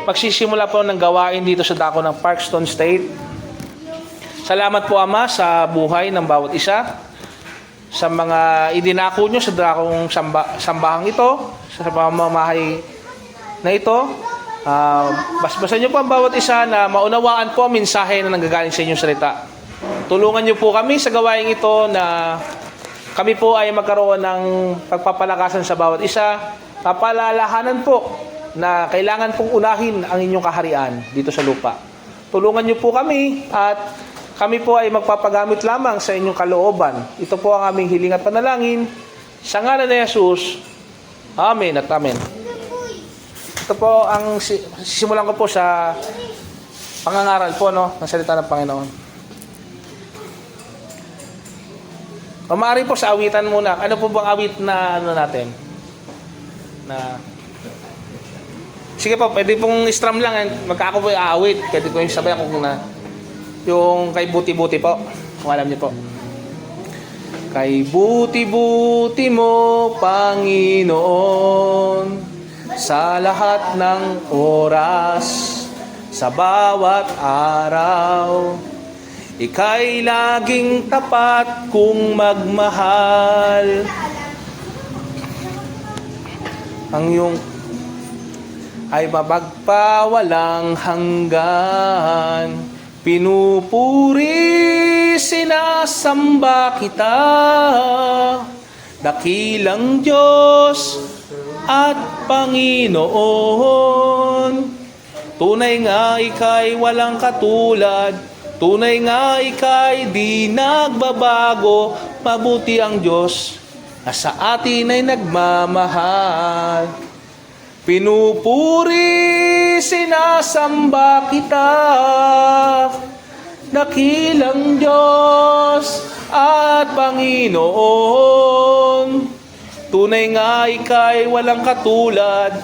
Pagsisimula po ng gawain dito sa dako ng Parkstone State. Salamat po, Ama, sa buhay ng bawat isa, sa mga idinako nyo sa dakong sambahang ito, sa pamamahay na ito. Basbasan nyo po ang bawat isa na maunawaan po ang mensahe na nanggagaling sa inyong salita. Tulungan nyo po kami sa gawain ito na kami po ay magkaroon ng pagpapalakasan sa bawat isa. Papalalahanan po na kailangan pong unahin ang inyong kaharian dito sa lupa. Tulungan niyo po kami at kami po ay magpapagamit lamang sa inyong kalooban. Ito po ang aming hiling at panalangin. Sa ngalan ni Jesus, Amen at Amen. Ito po ang sisimulan ko po sa pangangaral po ng salita ng Panginoon. O maaari po sa awitan muna. Ano po bang awit na natin? Sige po, pwede pong strum lang. Magkako po aawit. Pwede po yung sabay ako yung kay buti-buti po. Kung alam niyo po. Kay buti-buti mo, Panginoon, sa lahat ng oras, sa bawat araw. Ika'y laging tapat kung magmahal. Ang iyong ay mapagpawalang hanggan. Pinupuri, sinasamba kita, dakilang Diyos at Panginoon. Tunay nga ika'y walang katulad, tunay nga ika'y di nagbabago. Mabuti ang Diyos na sa atin ay nagmamahal. Pinupuri, sinasamba kita, dakilang Diyos at Panginoon. Tunay nga ika'y walang katulad,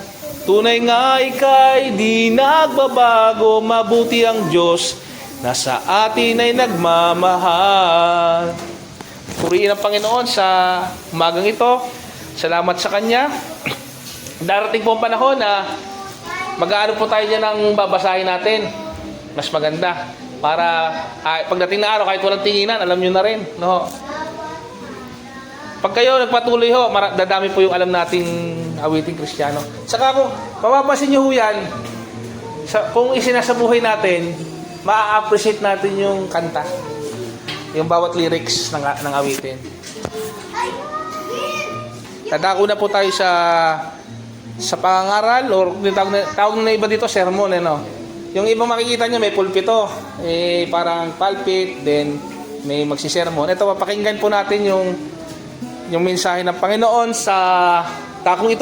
tunay nga ika'y di nagbabago. Mabuti ang Diyos na sa atin ay nagmamahal. Purihin ang Panginoon sa umagang ito. Salamat sa Kanya. Darating po ang panahon na mag-aano po tayo dyan ng babasahin natin. Mas maganda. Para pagdating na araw, kahit walang tinginan, alam nyo na rin. No? Pag kayo nagpatuloy ho, dadami po yung alam nating awiting Kristiyano. Saka kung mapapansin nyo ho yan, kung isinasabuhay natin, ma-appreciate natin yung kanta. Yung bawat lyrics ng awitin. Dadako na po tayo sa pangangaral, or tawag na iba dito, sermon, Yung iba makikita nyo, may pulpito, parang pulpit, then may magsisermon. Ito, papakinggan po natin yung mensahe ng Panginoon sa dakong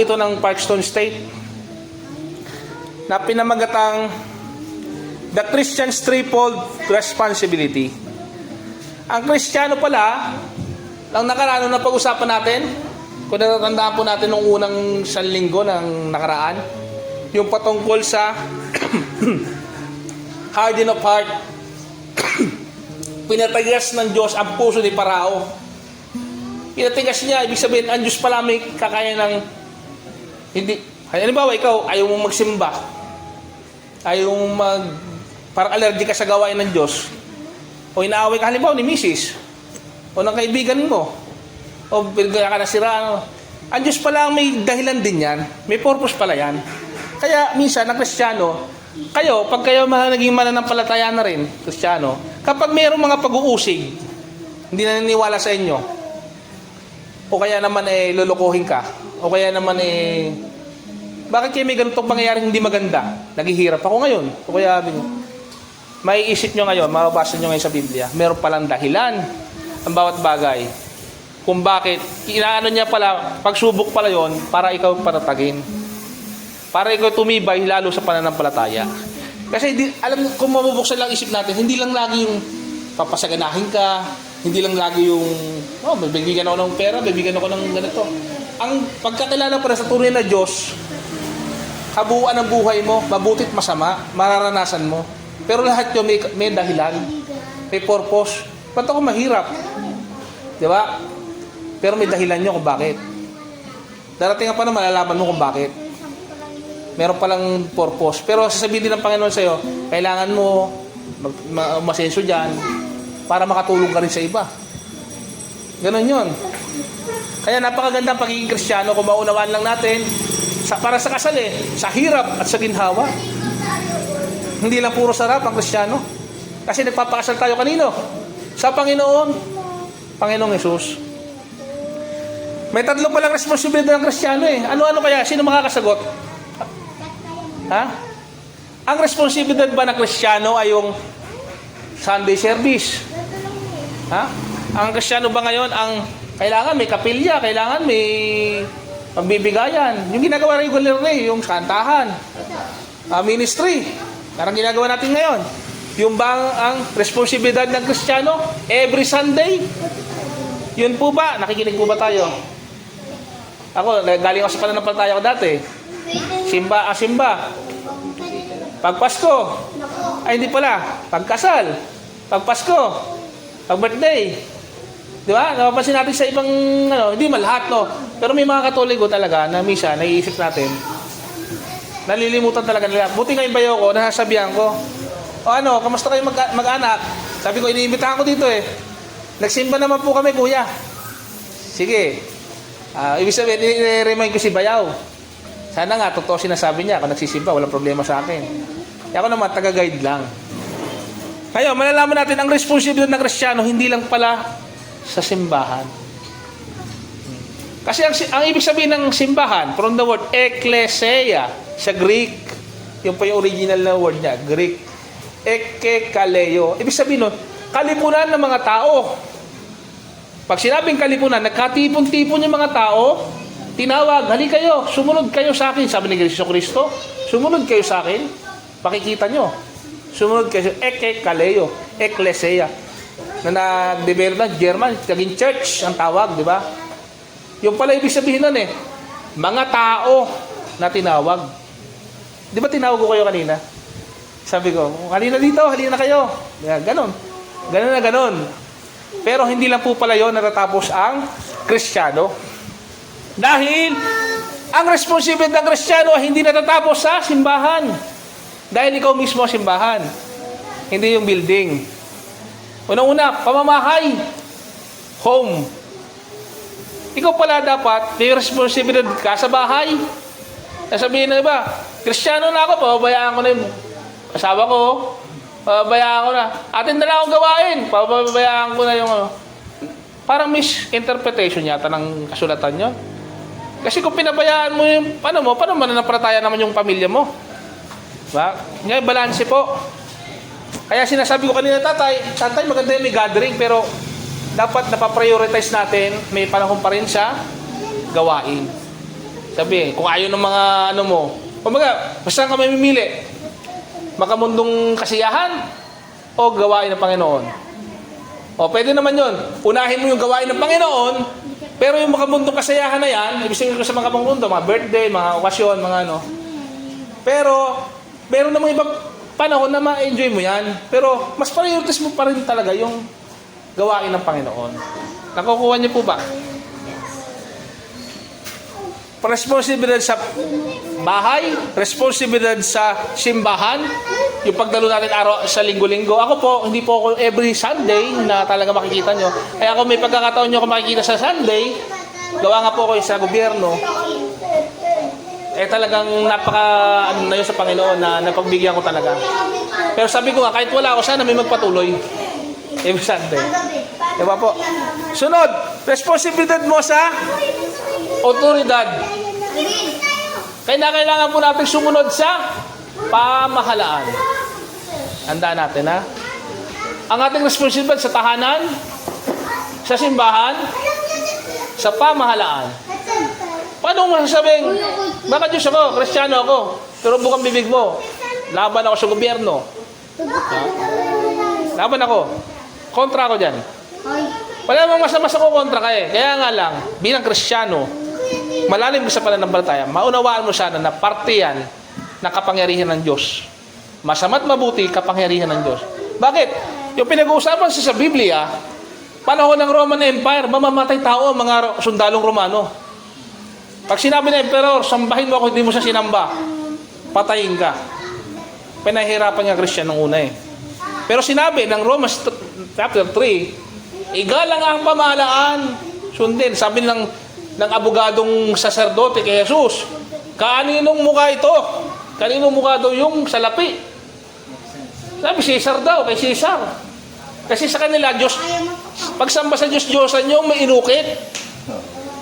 ito ng Parkstone State, na pinamagatang The Christian's Threefold Responsibility. Ang Kristiyano pala, ang nakaraan na pag-usapan natin, kung natatandaan po natin nung unang sanlinggo ng nakaraan, yung patungkol sa harden of heart. Pinatigas ng Diyos ang puso ni Parao. Pinatigas niya, ibig sabihin, ang Diyos pala may kakaya ng hindi. Halimbawa, ikaw, ayaw mong magsimba. Ayaw mong parang allergic ka sa gawain ng Diyos. O inaaway ka, halimbawa, ni Mrs. O ng kaibigan mo. O bigla ka nasira. Ang Diyos pala may dahilan din yan. May purpose pala yan. Kaya minsan, ang Kristiyano, pag kayo naging mananampalataya na rin, Kristiyano, kapag mayroong mga pag-uusig, hindi na naniniwala sa inyo, o kaya naman lulukuhin ka, o kaya naman bakit kayo may ganitong pangyayaring hindi maganda? Naghihirap ako ngayon. O kaya, may isip nyo ngayon, mababasa nyo ngayon sa Biblia, meron palang dahilan ang bawat bagay. Kung bakit, inaano niya pala, pagsubok pala yon para ikaw patatagin. Para ikaw tumibay lalo sa pananampalataya. Kasi alam, kung mabubuksan lang isip natin, hindi lang lagi yung papasaganahin ka, hindi lang lagi yung, bibigyan ako ng pera, bibigyan ako ng ganito. Ang pagkakilala para sa tunay na Diyos, kabuuan ng buhay mo, mabutit masama, mararanasan mo. Pero lahat yun may dahilan, may purpose. Ba't ako mahirap? Di ba? Pero may dahilan nyo kung bakit. Darating pa na malalaman mo kung bakit. Meron palang purpose. Pero sasabihin din ng Panginoon sa'yo, kailangan mo umasenso dyan para makatulong ka rin sa iba. Ganon yun. Kaya napakagandang pagiging Kristiyano kung maunawaan lang natin para sa kasal sa hirap at sa ginhawa. Hindi lang puro sarap ang Kristiyano. Kasi nagpapakasal tayo kanino? Sa Panginoon. Panginoong Hesus. May tatlo palang responsibilidad ng Kristiyano Ano-ano kaya? Sino makakasagot? Ha? Ang responsibilidad ba ng Kristiyano ay yung Sunday service? Ha? Ang Kristiyano ba ngayon ang kailangan may kapilya, kailangan may pagbibigayan. Yung ginagawa regularly, yung kantahan, ministry. Parang ginagawa natin ngayon. Yung bang ang responsibilidad ng Kristiyano every Sunday? Yun po ba? Nakikinig po ba tayo? Ako, galing ako sa pananampalataya ko dati. Simba. Pag Pasko. Ay, hindi pala. Pag kasal. Pag Pasko. Pag birthday. Di ba? Napapansin natin sa ibang, hindi malahat, no? Pero may mga Katoliko talaga na misa, naiisip natin. Nalilimutan talaga nila. Buti nga yung bayo ko, nasasabihan ko. O kamusta kayo mag-anak? Sabi ko, iniimbitahan ko dito Nagsimba naman po kami, kuya. Sige. Ibig sabihin, i-remind ko si Bayaw. Sana nga, totoo sinasabi niya. Kung nagsisimba, walang problema sa akin. Ako naman, taga-guide lang. Ngayon, malalaman natin ang responsibilidad ng Kristiyano, hindi lang pala sa simbahan. Kasi ang ibig sabihin ng simbahan, from the word ekklesia, sa Greek, yung po yung original na word niya, Greek, ekkekaleo. Ibig sabihin nun, kalipunan ng mga tao. Pag sinabing kalipunan, nagkatipon-tipon yung mga tao, tinawag, hali kayo, sumunod kayo sa akin. Sabi ni Jesucristo, sumunod kayo sa akin. Pakikita nyo. Sumunod kayo, ekkekaleo, ekklesia. Na nag-develop na, German, kaging church ang tawag, di ba? Yung pala ibig sabihin nun mga tao na tinawag. Di ba tinawag ko kayo kanina? Sabi ko, halina dito, halina kayo. Ganon. Ganon na ganon. Pero hindi lang po pala yun natatapos ang Kristiyano. Dahil ang responsibilidad ng Kristiyano ay hindi natatapos sa simbahan. Dahil ikaw mismo ang simbahan. Hindi yung building. Unang-una, pamamahay. Home. Ikaw pala dapat, may responsibilidad ka sa bahay. Sabihin na iba, Kristiyano na ako, pababayaan ko na yung asawa ko, pababayaan ko na. Atin na lang akong gawain, pababayaan ko na yung Parang misinterpretation yata ng kasulatan nyo. Kasi kung pinabayaan mo yung, paano mananampalataya naman yung pamilya mo? Diba? Ngayon, balanse po. Kaya sinasabi ko kanina, tatay, maganda yung may gathering, pero dapat napaprioritize natin, may panahon pa rin sa gawain. Sabi, kung ayaw ng mga basta ka may mimili, makamundong kasiyahan o gawain ng Panginoon. O, pwede naman yun. Unahin mo yung gawain ng Panginoon, pero yung makamundong kasiyahan na yan, ibig sabihin ko sa mga mundo, mga birthday, mga okasyon, mga Pero, meron namang ibang panahon na ma-enjoy mo yan. Pero, mas priorities mo pa rin talaga yung gawain ng Panginoon. Nakukuha niyo po ba? Responsibilidad sa bahay, responsibilidad sa simbahan, yung pagdalo natin araw sa linggo-linggo. Ako po, hindi po ako every Sunday na talaga makikita nyo. Kaya kung may pagkakataon nyo ako makikita sa Sunday, gawa nga po ko sa gobyerno, talagang na yun sa Panginoon na napagbigyan ko talaga. Pero sabi ko nga, kahit wala ako, sana may magpatuloy every Sunday. Diba po? Sunod, responsibilidad mo sa otoridad. Kailangan po natin sumunod sa pamahalaan. Handaan natin, ha? Ang ating responsibilidad sa tahanan, sa simbahan, sa pamahalaan. Paano mo masasabing, baka Diyos ako, Kristiyano ako, pero bukang bibig mo, laban ako sa gobyerno. Laban ako. Kontra ako dyan. Wala namang masama sa kontra ka Kaya nga lang, bilang Kristiyano, malalim sa pananampalataya, maunawaan mo sana na parte yan na kapangyarihan ng Diyos. Masama't mabuti, kapangyarihan ng Diyos. Bakit? Yung pinag-uusapan sa Biblia, panahon ng Roman Empire, mamamatay tao ang mga sundalong Romano. Pag sinabi ng emperor, sambahin mo ako, hindi mo siya sinamba. patayin ka. Pinahirapan nga Christian nung una eh. Pero sinabi ng Romans chapter 3, igalang ang pamahalaan, sundin. Sabi ng abogadong saserdote kay Jesus, kaninong mukha ito? Kaninong mukha daw yung salapi? Sabi, Caesar daw, kay Caesar. Kasi sa kanila, Diyos, pagsamba sa Diyos-Diyosan yung may inukit.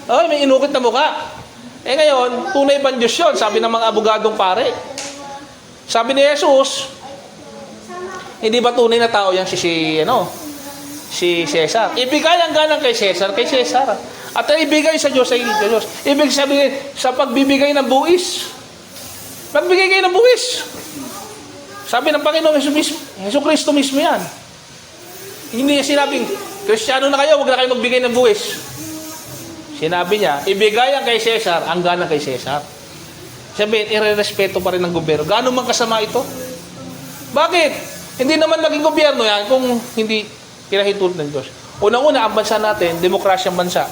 Ay, may inukit na mukha. Eh ngayon, tunay bang Diyos yun? Sabi ng mga abogadong pare. Sabi ni Jesus, hindi ba tunay na tao yan si Caesar? Ibigay ang ganang kay Caesar. At ibigay sa Diyos, sa Diyos. Ibig sabihin, sa pagbibigay ng buwis. Pagbigay kayo ng buwis. Sabi ng Panginoong Hesus Kristo mismo yan. Hindi niya sinabing, Kristiyano na kayo, huwag na kayo magbigay ng buwis. Sinabi niya, ibigay ang kay Caesar, ang ganang kay Caesar. Sabihin, irerespeto pa rin ng gobyerno. Gaano man kasama ito? Bakit? Hindi naman maging gobyerno yan kung hindi pinahintulot ng Diyos. Unang-una, ang bansa natin, demokrasyang bansa.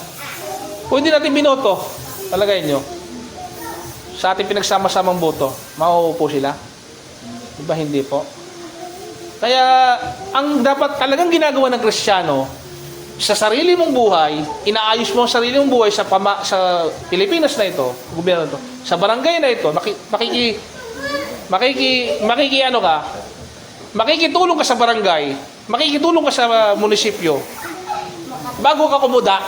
Kung hindi natin binoto, palagay nyo, sa ating pinagsama-samang boto, mauupo sila? Diba hindi po? Kaya, ang dapat talagang ginagawa ng Kristiyano, sa sarili mong buhay, inaayos mo ang sarili mong buhay sa Pilipinas na ito, gobyerno ito, sa barangay na ito, makikitulong ka sa barangay, makikitulong ka sa munisipyo, bago ka kumuda.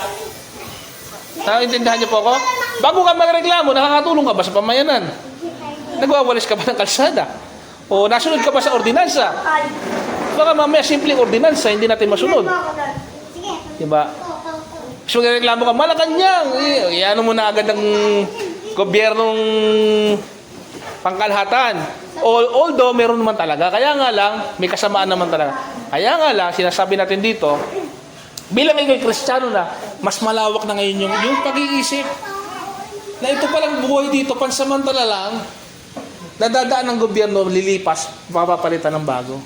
Naintindihan niyo po ako? Bago ka magreklamo, nakakatulong ka ba sa pamayanan? Nagwawalis ka ba ng kalsada? O nasunod ka ba sa ordinansa? Baka mamaya simpleng ordinansa, hindi natin masunod. Diba? So, magreklamo ka, Malacanang, ano mo na agad ng gobyernong pangkalahatan. Although, meron naman talaga. Kaya nga lang, may kasamaan naman talaga. Kaya nga lang, sinasabi natin dito, bilang ikaw Kristiyano na, mas malawak na ngayon yung pag-iisip. Na ito palang buhay dito, pansamantala lang, nadadaan ng gobyerno, lilipas, papapalitan ng bago.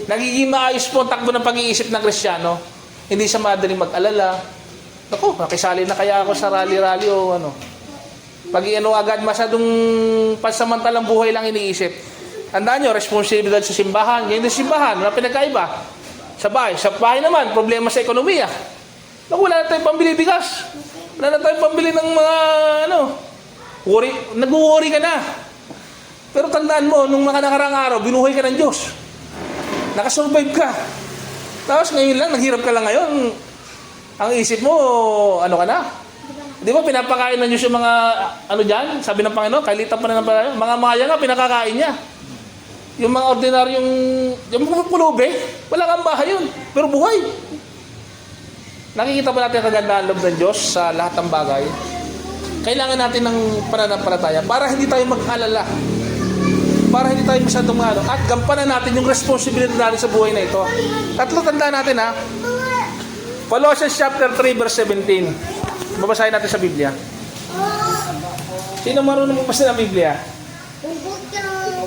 Nagiging maayos po ang takbo ng pag-iisip ng Kristiyano. Hindi siya madaling mag-alala. Naku, nakisali na kaya ako sa rally-rally o ano. Pag agad, masyadong pansamantalang buhay lang iniisip. Tandaan nyo, responsibilidad sa simbahan. Ganyan din sa simbahan, wala pinagkaiba. Sa bahay naman, problema sa ekonomiya. Naku, wala na tayong pambili bigas. Wala na tayong pambili ng mga, nag-worry ka na. Pero tandaan mo, nung mga nakarang araw, binuhay ka ng Diyos. Nakasurvive ka. Tapos ngayon lang, naghirap ka lang ngayon. Ang isip mo, ano ka na? Di ba pinapakain ng Diyos yung mga, dyan? Sabi ng Panginoon, kailitan pa na ng Panginoon. Mga maya nga, pinakakain niya. Yung mga ordinaryong, yung mga pulubi, wala kang bahay yun. Pero buhay. Nakikita ba natin ang kagandahan loob ng Diyos sa lahat ng bagay? Kailangan natin ng pananampalataya para hindi tayo mag-alala. Para hindi tayo masyadong at gampanan natin yung responsibility natin sa buhay na ito. Tatlo tandaan natin Colossians chapter 3 verse 17. Babasahin natin sa Biblia. Sino marunong magbasa ng Biblia?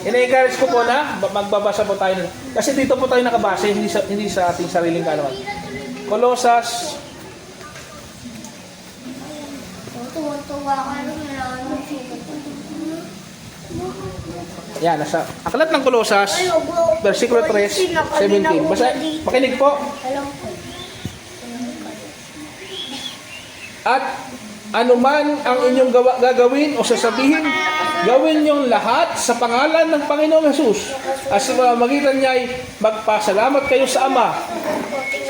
Ina-encourage ko po na magbabasa po tayo. Kasi dito po tayo nakabase, hindi sa ating sariling kaalaman. Colossians. Tuwa ka Yan, nasa aklat ng Colosas, versikulo 3, 17. Basta, makinig po. At anuman ang inyong gagawin o sasabihin, gawin niyong lahat sa pangalan ng Panginoong Hesus. At sa magitan niya ay magpasalamat kayo sa Ama,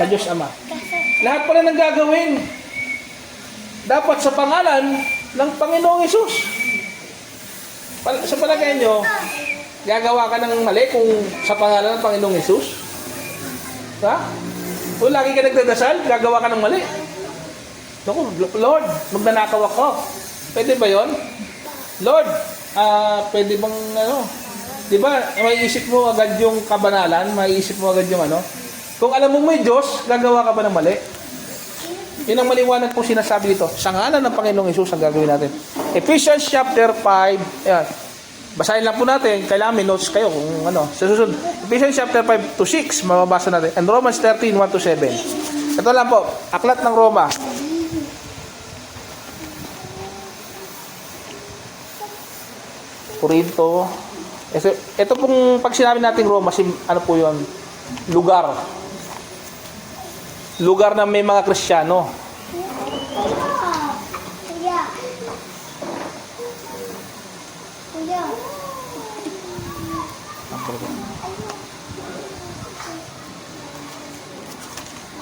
sa Diyos Ama. Lahat pala ng gagawin, dapat sa pangalan ng Panginoong Hesus. Sa palagay nyo, gagawa ka ng mali kung sa pangalan ng Panginoong Hesus? Ha? Kung lagi ka nagdadasal, gagawa ka ng mali. Naku, Lord, magnanakaw ako. Pwede ba yon? Lord, pwede bang di ba, maiisip mo agad yung kabanalan, maiisip mo agad yung Kung alam mo may Diyos, gagawa ka ba ng mali? Yun ang maliwanag po sinasabi dito. Sa ngalan ng Panginoong Hesus ang gagawin natin. Ephesians chapter 5, ayan. Basahin lang po natin, kailangan may notes kayo kung sa susunod. Ephesians chapter 5 to 6, mababasa natin. And Romans 13, 1 to 7. Ito lang po, aklat ng Roma. Korinto Ito pong pag sinabi natin Roma, ano po yun? Lugar. Lugar na may mga Kristiyano. Kuya. Kuya.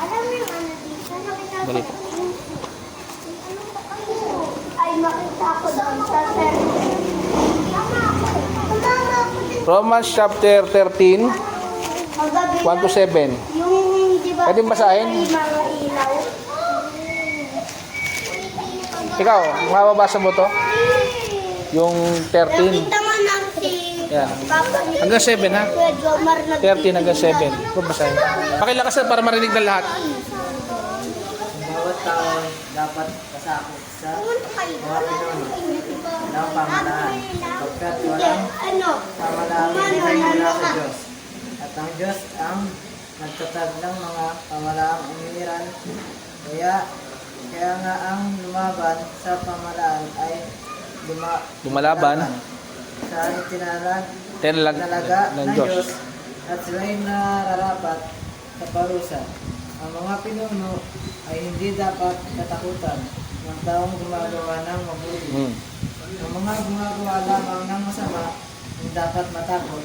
Alam mo yung ano dito? Nakita ko. Dali po. Ay, makita ko doon sa sir. Tama ako. Tama ako din. Romans chapter 13, Magabi 1 to 7. yung, di ba? Pwede basahin? May mga ilaw. Ikaw, mababasa mo to? Yung 13. Nakita mo lang si Yeah. Papa ni Hanggang 7 ha? Kuya Jomar 13 hanggang 7. Ito basahin. Pakilakas para marinig ng lahat. Ang bawat tao dapat kasakop sa mga pinuno ng pamalaan pagkat walang Ano? pamalaan hindi mula sa Diyos. At ang Diyos ang nagtatag ng mga pamalaang umiiral. Kaya nga ang lumaban sa pamalaan ay Lumalaban. sa Tinalag itinalaga ng ng Diyos. Diyos at sila'y nararapat sa parusa. Ang mga pinuno ay hindi dapat katakutan ng taong gumagawa ng mabuti. Hmm. Ang mga gumagawa lamang ng masama ang dapat matakot.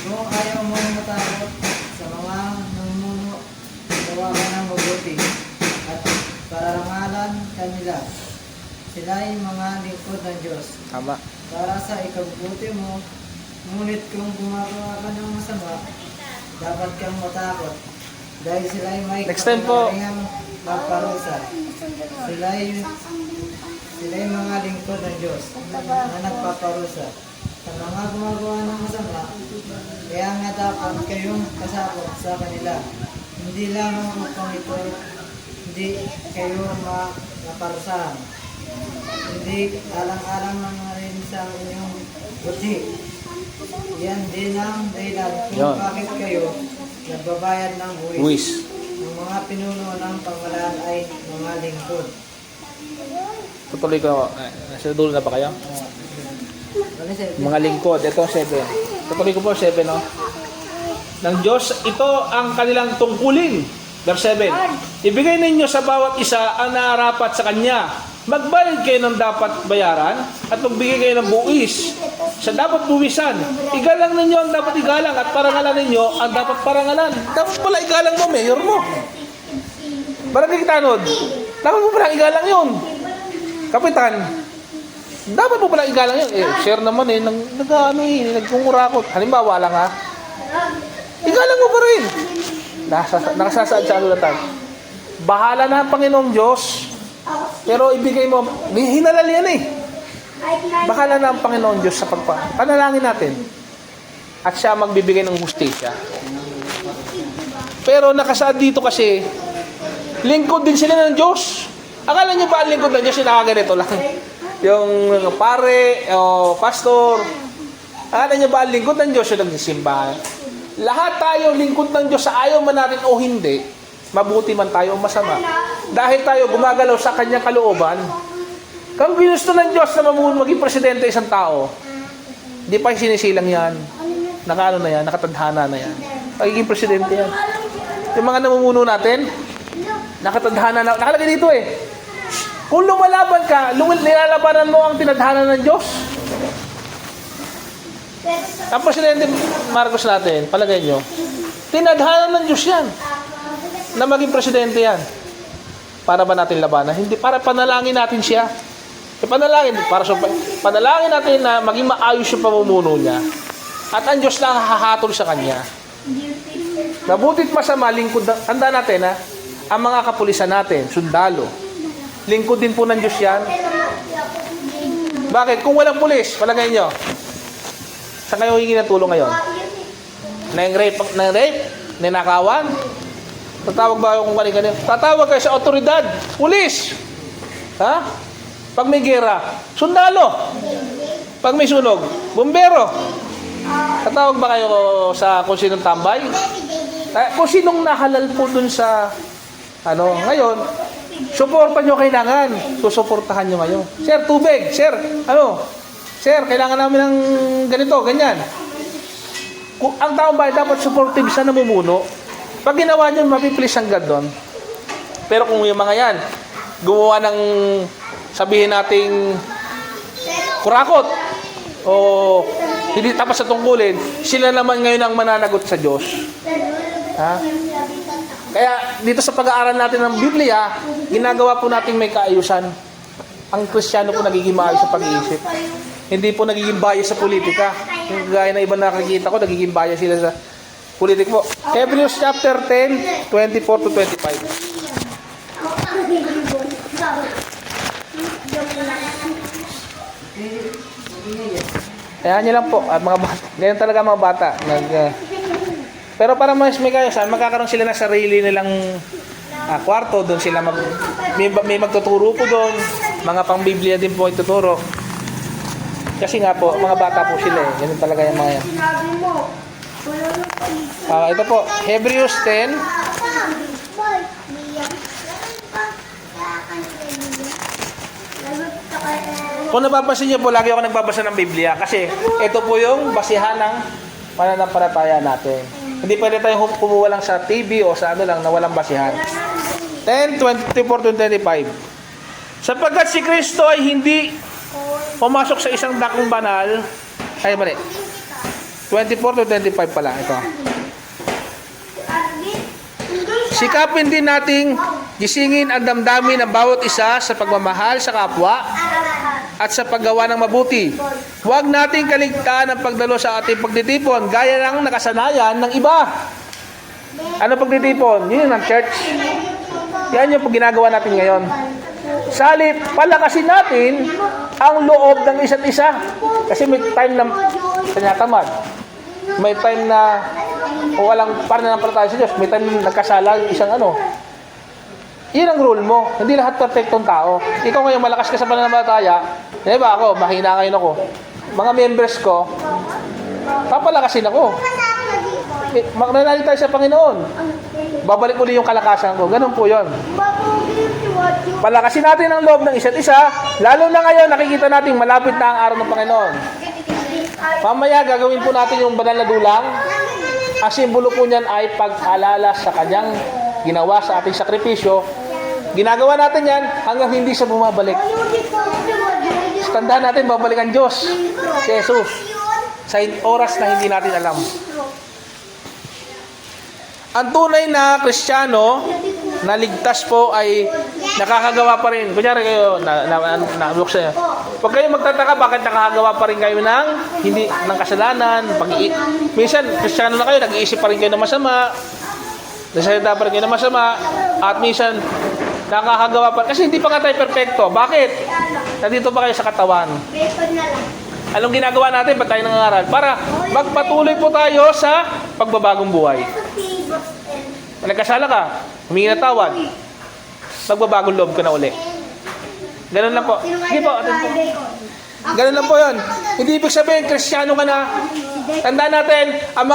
Kung ayaw mong matakot sa mga namumuno, gawa ka ng mabuti at pararangalan kanila. Sila ay mga lingkod ng Diyos Tama. para sa ikabubuti mo. Ngunit kung gumagawa ka ng masama, dapat kang matakot dahil sila ay may Next time po. kapangyarihang magparusa. Sila ay mga lingkod ng Diyos na nagpaparusa. Sa mga gumagawa ng masama, kaya nga dapat kayong kasakot sa kanila. Hindi lamang upang ito, hindi kayo maparusahan. Hindi alang-alang naman rin sa inyong buti. Yan din ang dahilan kung Yan. bakit kayo nagbabayad ng buwis. Buwis. Ang mga pinuno ng pamalaan ay mga lingkod. Tutuloy ko. Nasa dulo na ba kayo? Mga lingkod. Ito 7. Tutuloy ko po 7, no? Ng Diyos, ito ang kanilang tungkulin. Verse 7. Ibigay ninyo sa bawat isa ang nararapat sa kanya. Magbayad kayo ng dapat bayaran at magbigay kayo ng buwis sa dapat buwisan. Igalang ninyo ang dapat igalang at parangalan ninyo ang dapat parangalan. Dapat pala igalang mo, mayor mo. Barangay Kitanod, dapat mo pala igalang yun. Kapitan, dapat mo pala igalang yun. Share naman nagkungurakot. Halimbawa lang ha, igalang mo pa rin. Nakasasaad sa alulatan. Bahala na ang Panginoong Diyos. Pero ibigay mo, hinalal yan eh. Bahala na ang Panginoon Diyos sa panalangin natin. At siya magbibigay ng hustisya. Pero nakasaad dito kasi, lingkod din sila ng Diyos. Akala nyo ba ang lingkod ng Diyos yung nakaganito lang? Yung pare, o pastor. Akala nyo ba ang lingkod ng Diyos yung nagsisimba? Lahat tayo lingkod ng Diyos sa ayaw man natin o hindi. Mabuti man tayo o masama. Dahil tayo gumagalaw sa kanyang kalooban. Kung ginusto ng Diyos na maging presidente isang tao, di pa sinisilang yan. Nakaano na yan, nakatadhana na yan. Pagiging presidente yan. Yung mga namumuno natin, nakatadhana na, nakalagay dito eh. Kung lumalaban ka, nilalabanan mo ang tinadhana ng Diyos. Ang presidente Marcos natin, palagay nyo, tinadhana ng Diyos yan. Na maging presidente yan. Para ba natin labanan? Hindi, para panalangin natin siya. Panalangin natin na maging maayos yung pamumuno niya. At ang Diyos na hahatol sa kanya. Mabutit masama, lingkod, handa natin ha, ang mga kapulisan natin, sundalo. Lingkod din po ng Diyos yan. Bakit? Kung walang pulis, palagay nyo, saan kayo hingi ng tulong ngayon? Nang-rape? Ninakawan? Tatawag ba kayo kung kanina? Tatawag kayo sa otoridad. Pulis. Ha? Pag may gera, sundalo. Pag may sunog, bumbero. Tatawag ba kayo sa kung sinong tambay? Kung sinong nahalal po dun sa ngayon, suporta nyo kailangan. Susuportahan nyo ngayon. Sir, tubig. Sir, Sir, kailangan namin ng ganito, ganyan. Kung ang taong bayan dapat supportive sa namumuno, pag ginawa nyo, mapiplis ang God doon. Pero kung yung mga yan, gumawa ng, sabihin nating, kurakot, o hindi tapat sa tungkulin, sila naman ngayon ang mananagot sa Diyos. Ha? Kaya dito sa pag-aaral natin ng Biblia, ginagawa po natin may kaayusan. Ang Kristiyano po nagiging maayos sa pag-iisip. Hindi po nagiging bias sa politika. Yung gaya na iba nakakita ko, nagiging bias sila sa politik po. Hebrews chapter 10, 24 to 25. Kaya nyo lang po, mga bata. Ganyan talaga mga bata. Pero para mas may kaayusan, magkakaroon sila ng sarili nilang kwarto. Doon sila may magtuturo po doon. Mga pang-Biblia din po ituturo. Kasi nga po, mga bata po sila eh. Ganun talaga yung mga yan. Ito po, Hebrews 10. Kung napapansin niyo po, lagi ako nagbabasa ng Biblia. Kasi ito po yung basihan ng pananampalataya natin. Hindi pwede tayong kumuha lang sa TV o sa ano lang na walang basihan. 10, 24 to 25. Sapagkat si Kristo ay hindi pumasok sa isang dakong banal. Ay, mali. 24 to 25 pala. Ito. Sikapin din nating gisingin ang damdamin ng bawat isa sa pagmamahal sa kapwa at sa paggawa ng mabuti. Huwag nating kaligtaan ang pagdalo sa ating pagtitipon gaya ng nakasanayan ng iba. Ano pagtitipon? Yun ang church. Yan yung ginagawa natin ngayon. Salip, palakasin natin ang loob ng isa't isa. Kasi may time na tinatamad. May time na o walang pananampalataya sa Diyos. May time na nagkasala yung isang ano. Yun ang rule mo. Hindi lahat perfectong tao. Ikaw ngayon malakas ka sa pananampalataya. Di ba ako, mahina ngayon ako. Mga members ko, papalakasin ako. Magnanalig tayo sa Panginoon. Babalik uli yung kalakasan ko. Ganun po yun. Palakasin natin ang loob ng isa't isa. Lalo na ngayon, nakikita natin malapit na ang araw ng Panginoon. Mamaya, gagawin po natin yung banal na dulang. Ang simbolo po niyan ay pag-alala sa kanyang ginawa sa ating sakripisyo. Ginagawa natin yan hanggang hindi siya bumabalik. Tandaan natin, babalik ang Diyos, si Jesus, sa oras na hindi natin alam. Ang tunay na Kristiyano na ligtas po ay nakakagawa pa rin. Kunyari kayo, nabuksan. Huwag kayong magtataka bakit nakakagawa pa rin kayo ng hindi ng kasalanan. Minsan, Kristiyano na kayo, nag-iisip pa rin kayo ng masama. Nasalita pa rin kayo ng masama. At minsan, nakakagawa pa. Kasi hindi pa nga tayo perfecto. Bakit? Nandito pa kayo sa katawan. Anong ginagawa natin? Ba't tayo nangangaral? Para magpatuloy po tayo sa pagbabagong buhay. Nagkasala ka, humingi na tawad, magbabagong loob ka na uli. Ganun lang po. Sige po, ganun lang po yun. Hindi ibig sabihin, Kristiyano ka na. Tandaan natin, ang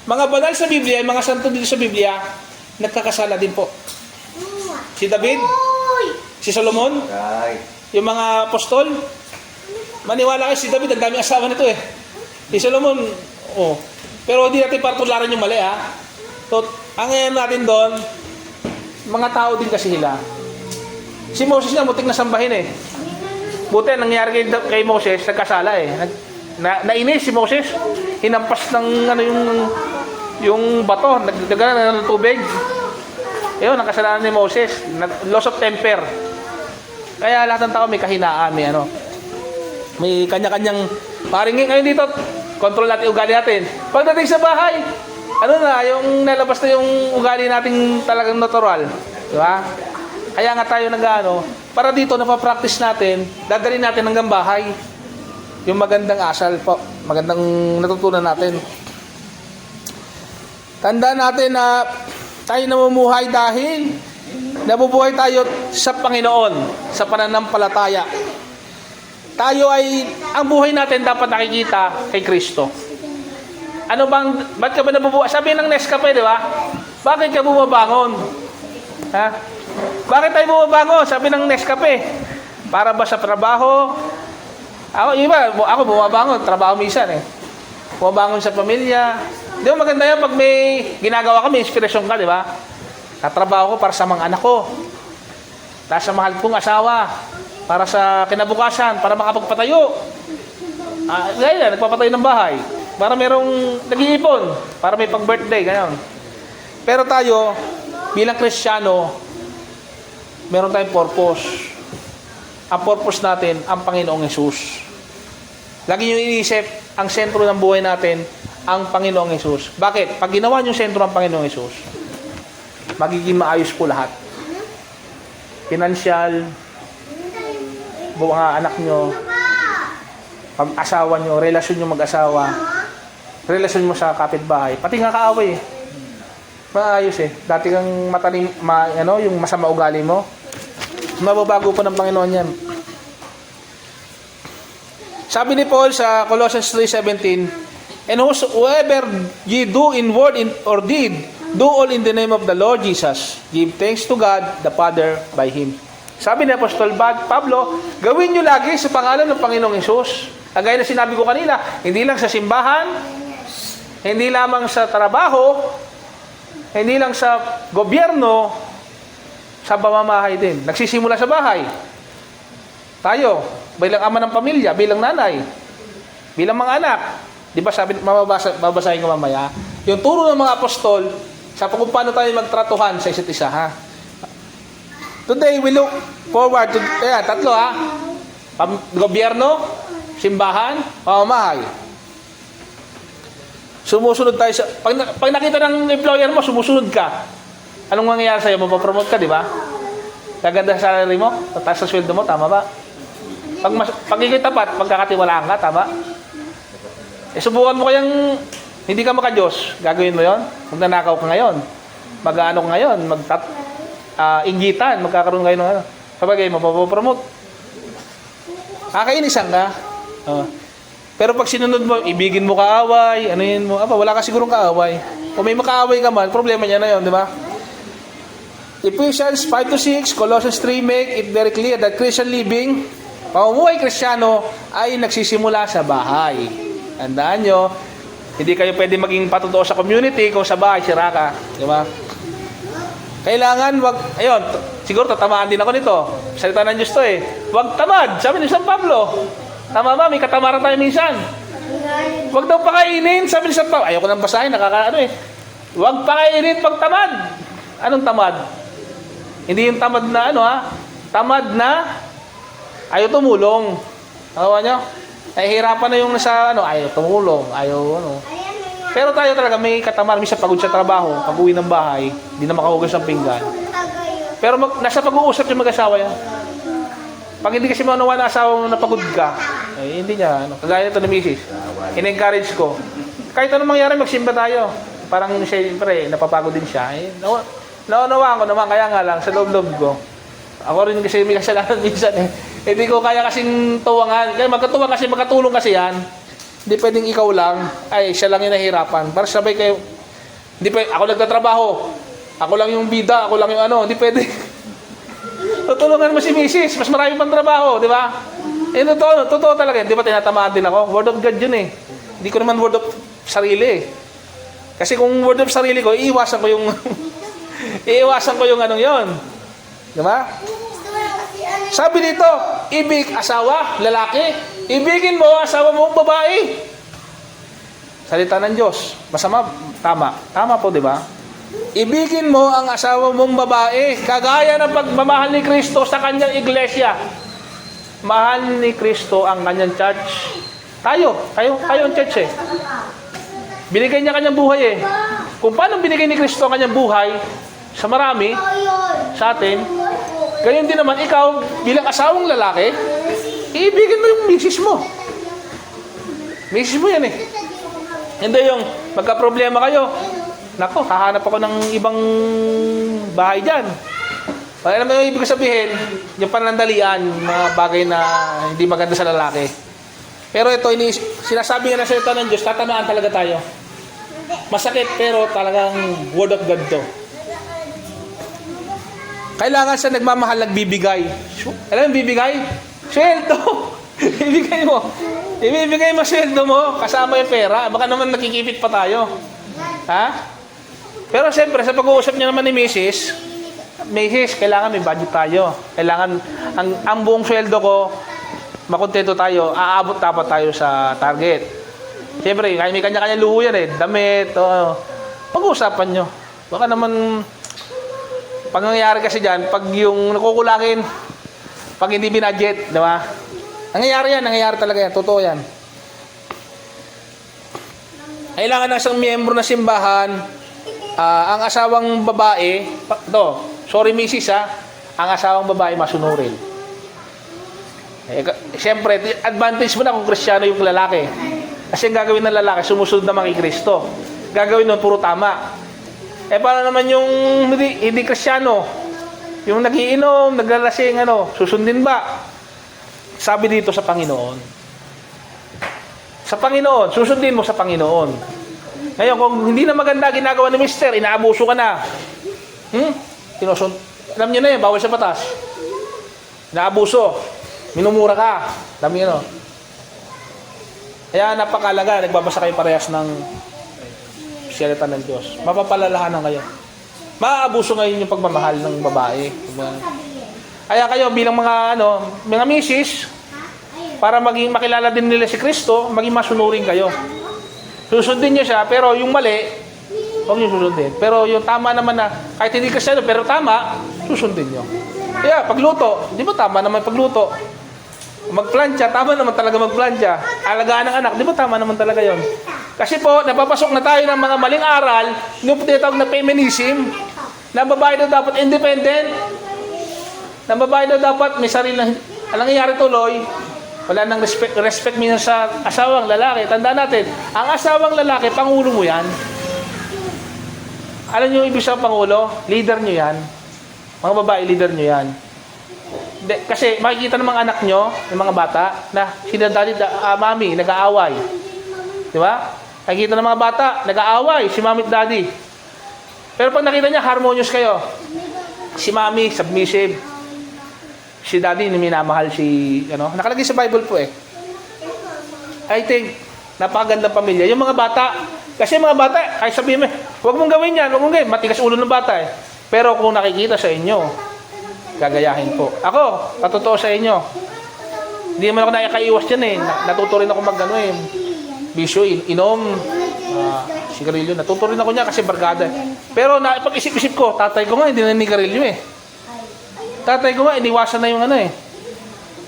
mga banal sa Biblia, mga santo dito sa Biblia, nagkakasala din po. Si David, si Solomon, yung mga apostol, maniwala kayo si David, ang daming asawa nito eh. Si Solomon, pero hindi natin partularan yung mali ha. So, ang ngayon natin doon, mga tao din kasi sila. Si Moses na mutik na sambahin eh. Buti, nangyari kay Moses, nagkasala eh. Nainis si Moses, hinampas ng yung bato, nagdagan ng tubig. Ayun, nakasalanan ni Moses, loss of temper. Kaya lahat ng tao may kahinaan, may kanya-kanyang, paring ngayon dito, control natin ugali natin. Pagdating sa bahay, yung nalabas na yung ugali natin talagang natural. Di ba? Kaya nga tayo para dito napapractice natin, dadalhin natin hanggang bahay. Yung magandang asal po, magandang natutunan natin. Tandaan natin na tayo namumuhay dahil nabubuhay tayo sa Panginoon, sa pananampalataya. Ang buhay natin dapat nakikita kay Kristo. Ba't ka ba nabubuhay? Sabi ng Nescafe, di ba? Bakit ka bumabangon? Ha? Bakit tayo bumabangon? Sabi ng Nescafe. Para ba sa trabaho? Ako bumabangon, trabaho minsan eh. Bumabangon sa pamilya. Di ba maganda yan pag may ginagawa ka, may inspirasyon ka, di ba? Katrabaho ko para sa mga anak ko. Para sa mahal kong asawa. Para sa kinabukasan, para makapagpatayo. Gaya, nagpapatayo ng bahay. Para merong nag-iipon. Para may pang-birthday, ganyan. Pero tayo, bilang Kristiyano, meron tayong purpose. Ang purpose natin, ang Panginoong Hesus. Lagi nyo iniisip, ang sentro ng buhay natin, ang Panginoong Hesus. Bakit? Pag ginawa nyo sentro ang Panginoong Hesus, magiging maayos po lahat. Financial, mga anak nyo, pag-asawa nyo, relasyon nyo mag-asawa, relasyon mo sa kapitbahay, pati nga kaaway eh. Maayos eh. Dati kang matalim, yung masama ugali mo, mababago po ng Panginoon yan. Sabi ni Paul sa Colossians 3:17, and whosoever ye do in word or deed, do all in the name of the Lord Jesus. Give thanks to God, the Father, by Him. Sabi ni Apostol Pablo, gawin nyo lagi sa pangalan ng Panginoong Hesus. Ang gaya na sinabi ko kanina, hindi lang sa simbahan, hindi lamang sa trabaho, hindi lang sa gobyerno, sa pamamahay din. Nagsisimula sa bahay. Tayo, bilang ama ng pamilya, bilang nanay, bilang mga anak. Di ba sabi, babasahin ko mamaya, yung turo ng mga apostol sa kung paano tayo magtratuhan sa isa't isa, ha? Today, we look forward to, tatlo ha, gobyerno, simbahan, pamamahay. Sumusunod tayo sa, pag nakita ng employer mo, sumusunod ka. Anong mangyayari sa'yo? Mapapromote ka, di ba? Gaganda sa salary mo, tataas sa sweldo mo, tama ba? Pag ikay tapat, pagkakatiwalaan ka, tama? Subukan mo kayang hindi ka maka-Diyos, gagawin mo yon. Magnanakaw ka ngayon, mag-ano ka ngayon, inggitan, magkakaroon kayo ng ano. Sabagay, mapapromote. Kakainisan ka. Pero pag sinunod mo, ibigin mo kaaway, ano yun mo, wala ka sigurong kaaway. Kung may makaaway ka man, problema niya na yun, di ba? Ephesians 5-6, Colossians 3 make it very clear that Christian living, pamumuhay Kristiyano, ay nagsisimula sa bahay. Tandaan nyo, hindi kayo pwede maging patutuo sa community kung sa bahay, sira ka. Di ba? Kailangan, ayun, siguro tatamaan din ako nito. Salita ng Diyos to eh. Wag tamad, sabi ni San Pablo. Tama ba? May katamaran tayo minsan. Wag daw pakainin, sabi ni San Pablo. Ayoko nang basahin, eh. Wag pakainin pag tamad. Anong tamad? Hindi yung tamad na tamad na ayaw tumulong. Awa nyo? Nahihirapan na yung nasa ayaw tumulong, Pero tayo talaga may katamaran, minsan pagod sa trabaho, pag-uwi ng bahay, hindi na makahugas ng pinggan. Pero nasa pag-uusap yung mag-asawa yan. Pag hindi kasi maunawa na asawa mo na pagod ka, hindi niya, kagaya ito ni Mrs. In-encourage ko. Kahit anong mangyari, magsimba tayo. Parang siyempre, napapagod din siya. Naunawaan ko naman, kaya nga lang, sa loob-loob ko. Ako rin kasi may kasalanan minsan eh. Hindi ko kaya kasing tuwangan. Kaya magkatuwang kasi, magkatulong kasi yan. Hindi pwedeng ikaw lang, siya lang yung nahihirapan. Para sabay kayo, hindi pwede, ako nagtatrabaho. Ako lang yung bida, ako lang yung hindi pwede. Tutulungan mo si Mrs. Mas marami pang trabaho, di ba? Totoo talaga. Di ba tinatamaan din ako? Word of God yun eh. Hindi ko naman word of sarili eh. Kasi kung word of sarili ko, iiwasan ko yung yon. Di ba? Sabi dito, ibig asawa, lalaki. Ibigin mo asawa mo, babae. Salita ng Diyos. Masama, tama. Tama po, di ba? Ibigin mo ang asawa mong babae, kagaya ng pagmamahal ni Kristo sa kanyang iglesia. Mahal ni Kristo ang kanyang church. Tayo ang church eh. Binigay niya kanyang buhay eh. Kung paano binigay ni Kristo ang kanyang buhay sa marami, sa atin, ganyan din naman ikaw, bilang asawang lalaki, ibigin mo yung misis mo. Misis mo yan eh. Hindi yung magka-problema kayo, nako, hahanap ako ng ibang bahay dyan. Alam mo yung ibig sabihin, yung panandalian, mga bagay na hindi maganda sa lalaki. Pero ito, sinasabi nga na salita ng Diyos, tatamaan talaga tayo. Masakit, pero talagang word of God to. Kailangan sa nagmamahal nagbibigay. Alam mo yung bibigay? Sweldo. Ibigay mo. Ibibigay mo sweldo mo, kasama yung pera. Baka naman nakikipit pa tayo. Ha? Pero siyempre, sa pag-uusap niya naman ni Mrs., kailangan may budget tayo. Kailangan, ang buong sweldo ko, makontento tayo, aabot dapat tayo sa target. Siyempre, may kanya-kanya luho yan eh. Damit, pag-uusapan nyo. Baka naman, pag nangyayari kasi dyan, pag yung nakukulangin, pag hindi binadget, di ba? Nangyayari talaga yan, totoo yan. Kailangan ng isang miyembro ng simbahan, ang asawang babae, sorry misis ang asawang babae masunurin. Siyempre, advantage mo na kung Kristiyano yung lalaki. Kasi ang gagawin ng lalaki, sumusunod naman kay Kristo. Gagawin nun, puro tama. Paano naman yung hindi Kristiyano? Yung nagiinom, naglalasing, susundin ba? Sabi dito sa Panginoon. Sa Panginoon, susundin mo sa Panginoon. Ngayon, kung hindi na maganda ginagawa ni Mister, inaabuso ka na. Alam nyo na yun, bawal sa batas. Inaabuso. Minumura ka. Alam nyo, Kaya napakalaga, nagbabasa kayo parehas ng salita ng Diyos. Mapapalalahanan kayo. Maaabuso ngayon yung pagmamahal ng babae. Kaya kayo bilang mga misis, para maging makilala din nila si Kristo, maging masunurin kayo. Susundin niyo siya, pero yung mali, huwag niyo susundin. Pero yung tama naman na, kahit hindi Kristiyano, pero tama, susundin niyo. Kaya pagluto, di ba tama naman pagluto? Magplantsa, tama naman talaga magplantsa. Alagaan ng anak, di ba tama naman talaga yon? Kasi po, napapasok na tayo ng mga maling aral, yung tinatawag na feminism, na babae daw dapat independent, na babae daw dapat may sarili na, ang nangyayari tuloy, wala nang respect minsan sa asawang lalaki. Tandaan natin, ang asawang lalaki, pangulo mo yan. Alam niyo yung ibig sa pangulo? Leader niyo yan. Mga babae, leader niyo yan. Kasi makikita ng mga anak nyo, yung mga bata, na sila daddy, mami, nag-aaway. Di ba? Makikita ng mga bata, nag-aaway, si mami at daddy. Pero pag nakita niya, harmonious kayo. Si mami, submissive. Si daddy, minamahal si, nakalagay sa Bible po eh. I think, napakagandang pamilya. Yung mga bata, kasi mga bata, ay sabihin mo, huwag mong gawin yan, huwag mong gawin, matigas ulo ng bata eh. Pero kung nakikita sa inyo, gagayahin po. Ako, patotoo sa inyo. Hindi naman ako nakakaiwas dyan eh. Natuto rin ako bisyo, inom, sigarilyo. Natuto rin ako niya kasi barkada. Pero pag-isip-isip ko, tatay ko nga, hindi na nigarilyo eh. Tatay ko nga, iniwasan na yung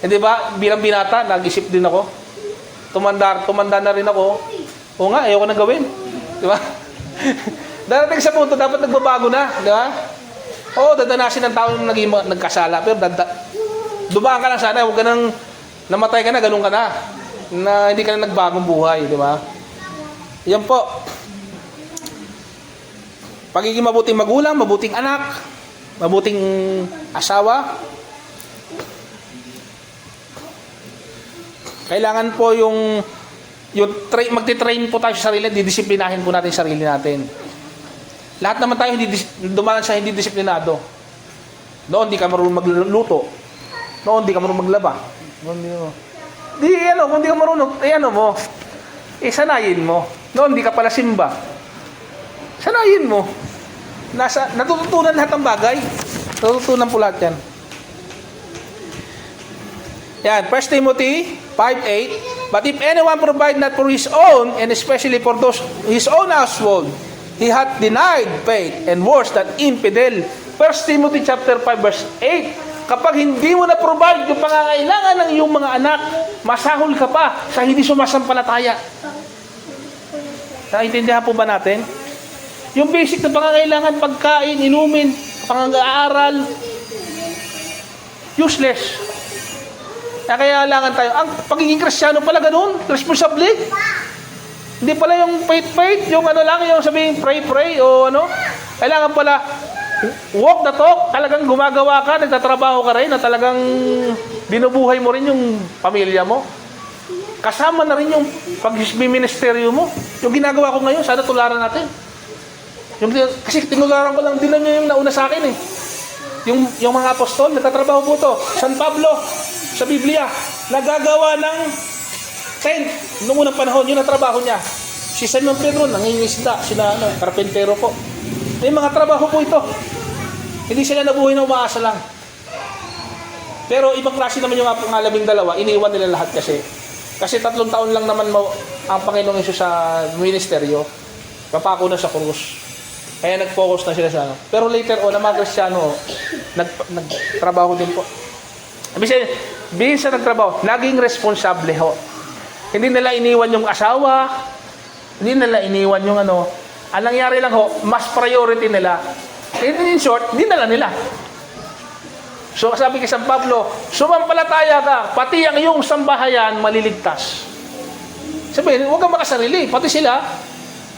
Hindi ba, bilang binata, nag-isip din ako. Tumanda na rin ako. Oo nga, ayoko na gawin. Di ba? Darating sa punto, dapat nagbabago na. Di ba? Oo, dadanasin ng tao yung nagkasala. Pero dumaan ka lang sana. Huwag ka nang namatay ka na, ganun ka na. Na hindi ka na nagbagong buhay. Di ba? Yan po. Pagiging mabuting magulang, mabuting anak, mabuting asawa. Kailangan po yung magti-train po tayo sa sarili, didisiplinahin po natin sarili natin. Lahat naman tayo dumaan sa hindi disiplinado. Noon di ka marunong magluto. Noon di ka marunong maglaba. Kung di ka marunong, sanayin mo. Noon di ka pala simba. Sanayin mo. Natututunan lahat ng bagay. Natututunan po lahat yan. Yan, 1 Timothy 5:8. But if anyone provide not for his own, and especially for those his own household, he hath denied faith, and worse than infidel. 1 Timothy chapter 5 verse 8. Kapag hindi mo na-provide yung pangangailangan ng iyong mga anak, masahol ka pa sa hindi sumasampalataya. Naintindihan po ba natin? Yung basic na pangangailangan, pagkain, inumin, pang-aaral, useless. Kaya kailangan tayo. Ang pagiging Kristiyano pala ganun, responsable. Hindi pala yung faith, yung yung sabihin pray, o Kailangan pala walk the talk, talagang gumagawa ka, nagtatrabaho ka rin, na talagang binubuhay mo rin yung pamilya mo. Kasama na rin yung pag-ministeryo mo. Yung ginagawa ko ngayon, sana tularan natin. Kasi tinularan ko lang din yung nauna sa akin eh. Yung mga apostol, nagtatrabaho po to. San Pablo, sa Biblia. Nagagawa ng tent. Noong unang panahon, yun ang trabaho niya. Si Simon Pedro, nangingisda. Sila, karpentero po. May mga trabaho po ito. Hindi sila nabuhay na umaasa lang. Pero ibang klase naman yung nga 12, iniwan nila lahat kasi. Kasi 3 taon lang naman ang Panginoong Hesus sa ministeryo. Papako na sa krus. Kaya nag-focus na sila sa ano. Pero later on, ang mga Kristiyano, nagtrabaho din po. Bihin sa nagtrabaho, naging responsable ho. Hindi nila iniwan yung asawa, hindi nila iniwan yung ano. Ang nangyari lang ho, mas priority nila. In short, dinala nila. So sabi kay San Pablo, sumampalataya ka, pati ang iyong sambahayan maliligtas. Sabihin, huwag kang makasarili, pati sila,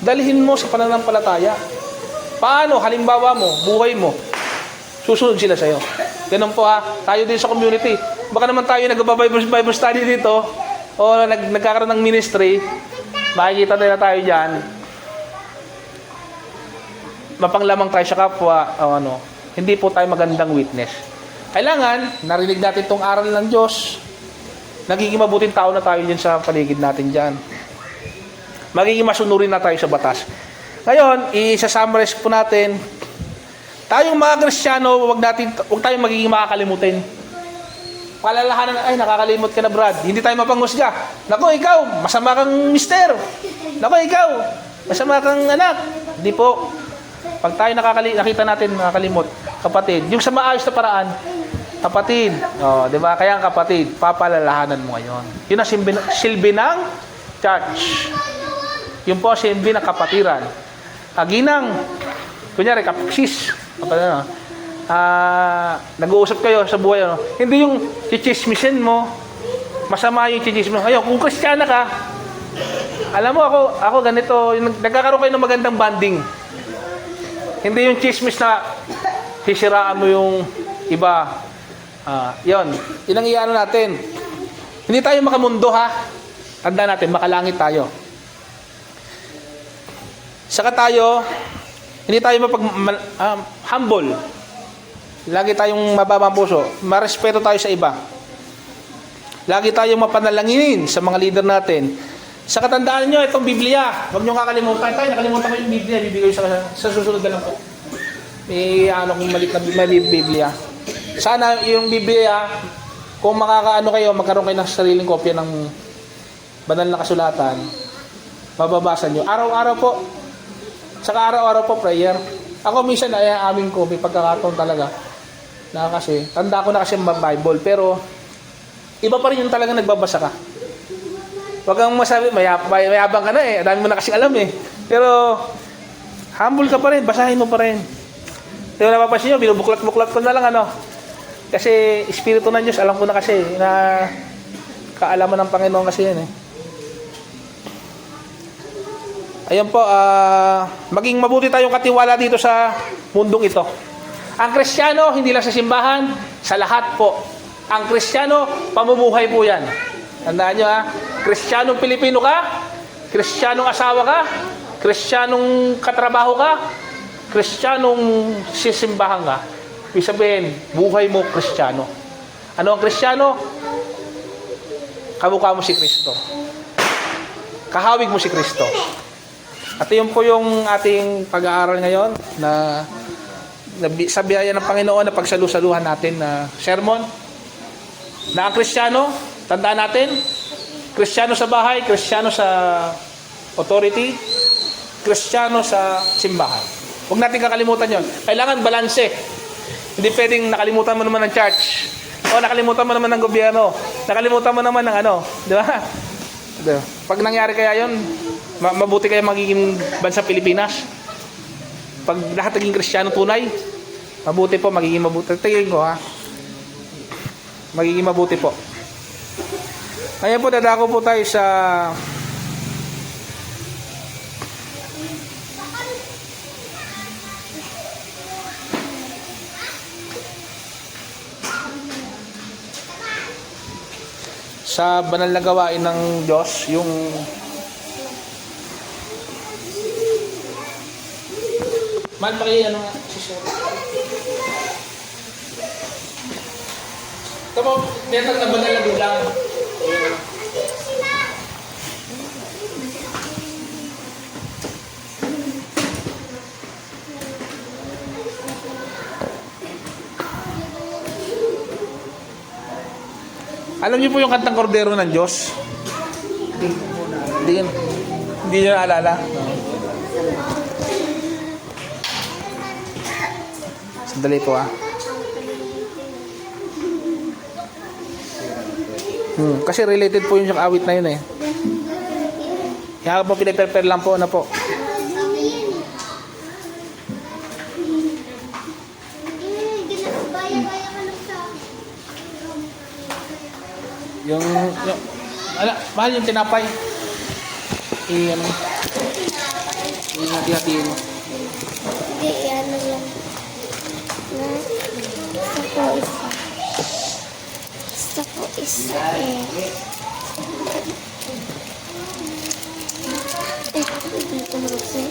dalhin mo sa pananampalataya. Paano? Halimbawa mo, buhay mo, susunod sila sa'yo. Ganun po ha, tayo din sa community. Baka naman tayo nag-Bible study dito, o nagkakaroon ng ministry, makikita nila tayo dyan, mapanglamang tayo sa kapwa, o ano, hindi po tayo magandang witness. Kailangan, narinig natin itong aral ng Diyos. Nagiging mabuting tao na tayo dyan sa paligid natin dyan. Magiging masunurin na tayo sa batas. Ngayon, isa-summarize po natin. Tayong mga Kristiyano, huwag tayong magiging makakalimutin. Palalahanan, ay nakakalimot ka na Brad. Hindi tayo mapanghusga. Naku, ikaw, masama kang mister. Naku, ikaw, masama kang anak. Hindi po. Pag tayo nakita natin nakakalimot, kapatid, yung sa maayos na paraan, kapatid, di ba? Kaya ang kapatid, papalalahanan mo ngayon. Yun ang silbi ng church. Yun po silbi ng kapatiran. Aginang, kunyari, kapsis, nag-uusap kayo sa buhay, hindi yung chichismisin mo, masama yung chichismis mo. Ayun, kung Kristiyana ka, alam mo, ako ganito, nagkakaroon kayo ng magandang bonding. Hindi yung chismis na sisiraan mo yung iba. Yun ang iano natin. Hindi tayo makamundo ha. Tanda natin, makalangit tayo. Saka tayo, hindi tayo humble. Lagi tayong mababang puso. Marespeto tayo sa iba. Lagi tayong mapanalanginin sa mga leader natin. Sa katandaan nyo, itong Biblia, huwag nyo kakalimutan. Tayo, nakalimutan ko yung Biblia, bibigay sa susunod na lang po. May kung mali Biblia. Sana yung Biblia, kung magkaroon kayo ng sariling kopya ng banal na kasulatan, mababasa nyo. Araw-araw po. Saka araw-araw po prayer. Ako minsan ay amin ko, may pagkakataon talaga. Kasi, tanda ko na kasi Bible, pero iba pa rin yung talaga nagbabasa ka. Huwag kang masabi, mayabang ka na eh. Dami mo na kasing alam eh. Pero, humble ka pa rin. Basahin mo pa rin. Kaya napapansin nyo, binubuklat-buklat ko na lang Kasi, Espiritu ng Diyos, alam ko na kasi, na kaalaman ng Panginoon kasi yan eh. Ayan po, maging mabuti tayong katiwala dito sa mundong ito. Ang Kristiyano, hindi lang sa simbahan, sa lahat po. Ang Kristiyano, pamumuhay po yan. Tandaan nyo Kristiyanong Pilipino ka, Kristiyanong asawa ka, Kristiyanong katrabaho ka, Kristiyanong sisimbahan ka. Ibig sabihin, buhay mo Kristiyano. Ano ang Kristiyano? Kamukha mo si Kristo. Kahawig mo si Kristo. At yun po yung ating pag-aaral ngayon na sa biyaya ng Panginoon na pagsalu-saluhan natin na sermon. Na ang Kristiyano, tandaan natin, Kristiyano sa bahay, Kristiyano sa authority, Kristiyano sa simbahan. Huwag natin kakalimutan yon. Kailangan balanse. Hindi pwedeng nakalimutan mo naman ng church. O nakalimutan mo naman ng gobyerno. Nakalimutan mo naman ng ano. Di ba? Pag nangyari kaya yon, mabuti kaya magiging bansa Pilipinas. Pag lahat naging Kristiyano tunay, mabuti po, magiging mabuti. Tingin ko magiging mabuti po. Ngayon po, dadako po tayo sa banal na gawain ng Diyos, yung Tama, netang na banal na bilang. Alam niyo po yung kantang Kordero ng Diyos? Hindi niyo naalala? Sandali po ah. Kasi related po yung awit na yun eh. Kaya po pinaprepare lang po na po. Yung mahal yung tinapay. Ano? Hati-hatiin mo. Hindi, ano yan. Isa po isa eh. Hindi ko marupsin.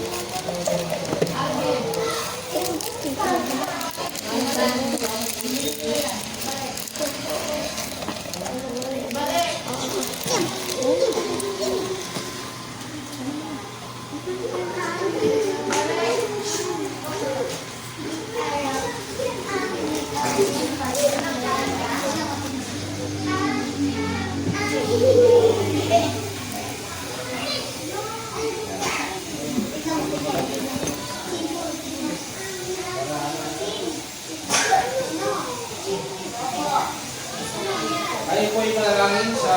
Ayun po yung manalangin sa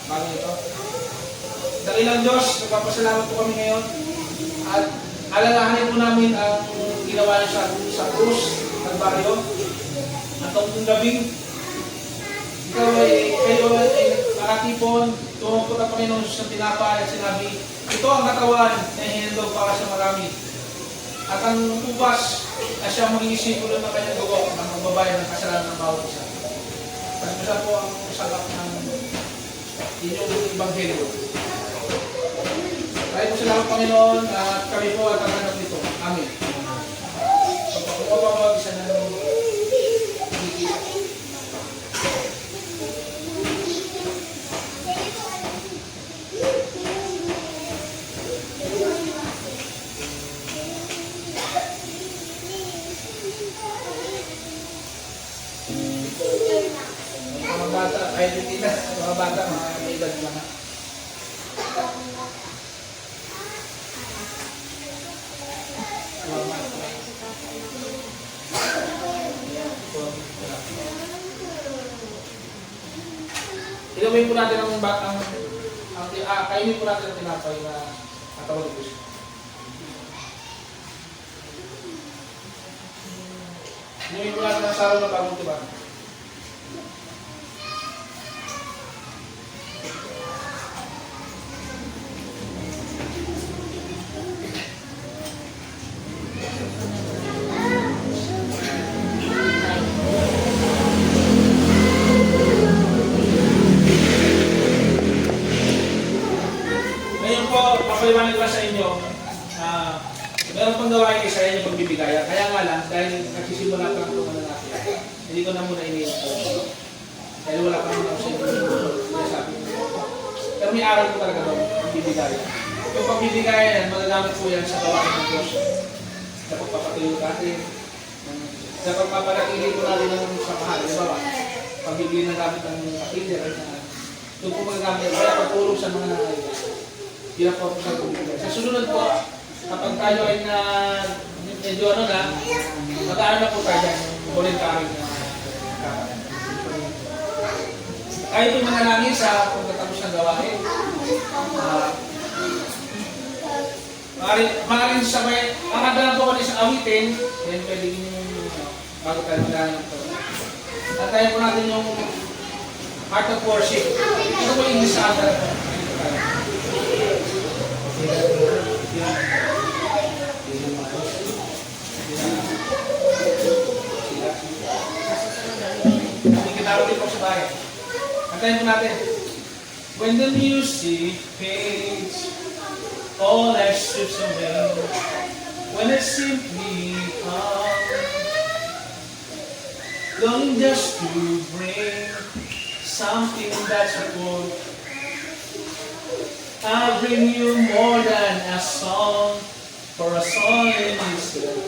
bagay ito. Dakilang Diyos, nagpapasalamat po kami ngayon at alalahanin po namin ang ginawa niyo sa krus ng baryo at taong gabing kayo ay nakatipon, tumupot ang Panginoon sa tinapay at sinabi, ito ang katawan na hinandog para sa marami. At ang ubas na siya maging simbolo ng kanyang gawok ng magbabayad ng kasalanan ng bawat isa. Pagkasa po ang salak ng inyong Ebanghelyo. Tayo po salamat Panginoon at kami po at ang anak nito. Amen. Pagpapawag isa na higit. Mga bata, ay hindi na, mga bata, mga may edad lang na. Inumin po natin ang batang, kainin po natin ang tinapay na katawag ko siya. Inumin po natin ang saro ng bagong tiba. Ngayon po, papaliwanag ko sa inyo, meron pang gawain sa inyo pagbibigayan. Kaya nga lang, dahil nagsisimula pa ang tulungan natin, hindi ko na muna iniin po. Dahil wala pa naman ako sa inyo sinasabi. Pero may aral ko talaga doon, pagbibigayan. Yung pagbibigayan yan, magagamit po yan sa gawain ng Diyos. Sa pagpapatuloy natin, sa pagpapanatili po natin ng samahan. Diba ba? Pagbibili ng gamit ng kapilya, doon po magagamit. Kaya pagtulong sa mga po sa pagbibigayan. Sa sunod po, kapag tayo ay medyo mag-aaral na po tayo dyan, voluntary na kakain. Kayo po manalangin sa pagkatapos ng gawain. Maaaring sabay, ang handa po ko isang awitin, then pwede yung bago tayo manalangin ito. At tayo po natin yung heart of worship. Ito po yung English sa atin. Kita-kita po sa bahay. Antayin po natin. When the music fades, all that strips away. When it simply comes, longing just to bring something that's good. I'll bring you more than a song, for a song in itself.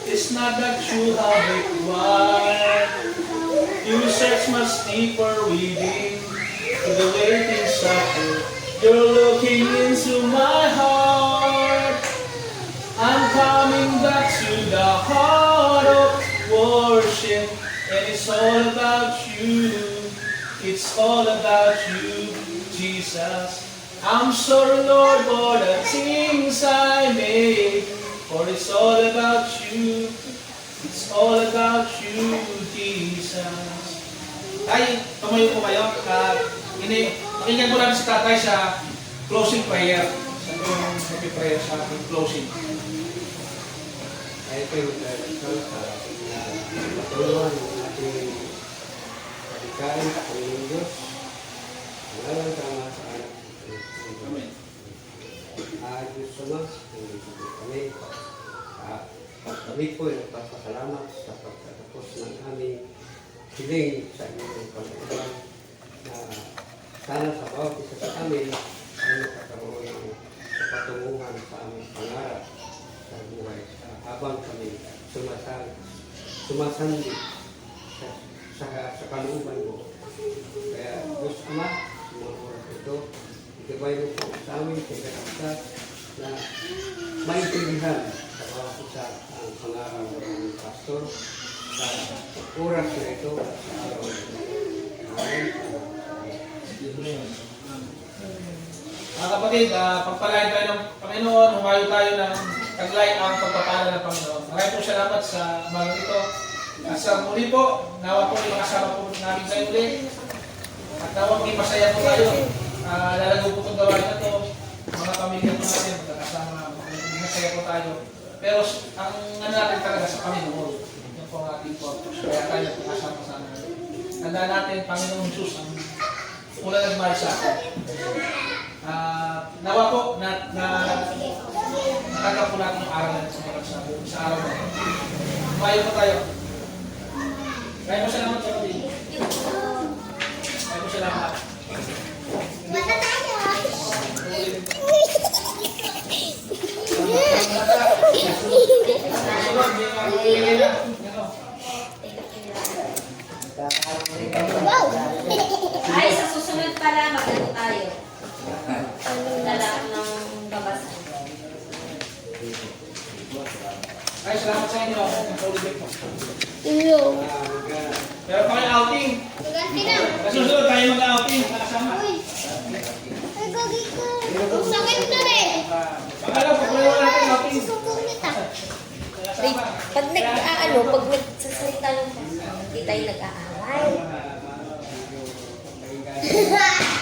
It's not that you have it wide. You search much deeper within to the way things happen. You're looking into my heart. I'm coming back to the heart of worship, and it's all about you. It's all about you, Jesus. I'm sorry, Lord, for the things I made, for it's all about you. It's all about you, Jesus. Ay, tumayo po kayo. Pakinggan po natin si tatay sa closing prayer. Sa yung happy prayer sa ating closing. Ay ito yung dasal sa patulungan ng ating kalikain sa Panginoon Diyos. Ngayon tama sa anak. Amen. Diyos Ama, kami kami po ay nagpapasalamat sa pagtatapos ng aming hiling sa inyong Panginoon na sana sa bawat isa sa amin ay nakakaroon ng kapatunguhan sa aming pangarap sa buhay habang kami sumasandi sa kalooban mo. Kaya Diyos Ama, sa mga oras ito, igabay mo po sa amin kaya na maintindihan sa bawat isa ang pangarap ng aming pastor sa oras na ito at sa araw na ito. Amen. Mga kapatid, pagpalain tayo ng Panginoon, humayo tayo ng taglay ang pagpapala ng Panginoon. Maraming po salamat sa umagang ito. Sa muli po, nawa po yung makasama po namin kayo ulit. At nawa maging masaya po tayo. Lalago po itong gawain na ito. Mga pamilya po natin, magkakasama, maging masaya po tayo. Pero ang ano natin talaga sa Panginoon, yun po ang ating purpose. Kaya tayo magkakasama sa natin. Tandaan natin, Panginoon Jesus, ang una nagmahal sa atin. Nawa po na natanggap po natin yung aral natin sa araw na ito. Kumayo po tayo. Kaya po salamat sa kapatid. Kaya po salamat. Mata tayo. Wow! Ay, sa susunod pala, mag-ano tayo? Dala ng babasan. Ay, salamat sa inyo. Ang paulit po. Iyo. Pero pa kayo outing. Ganti na. Kasusunod tayo mag-outing. Kasama. Uy. Ay, gagi ko. Sakit na rin. Pagkala, pagkala natin outing. Susumbong nita. Ay, pag pag nagsasalita ng hindi tayo nag-aaway. Amen.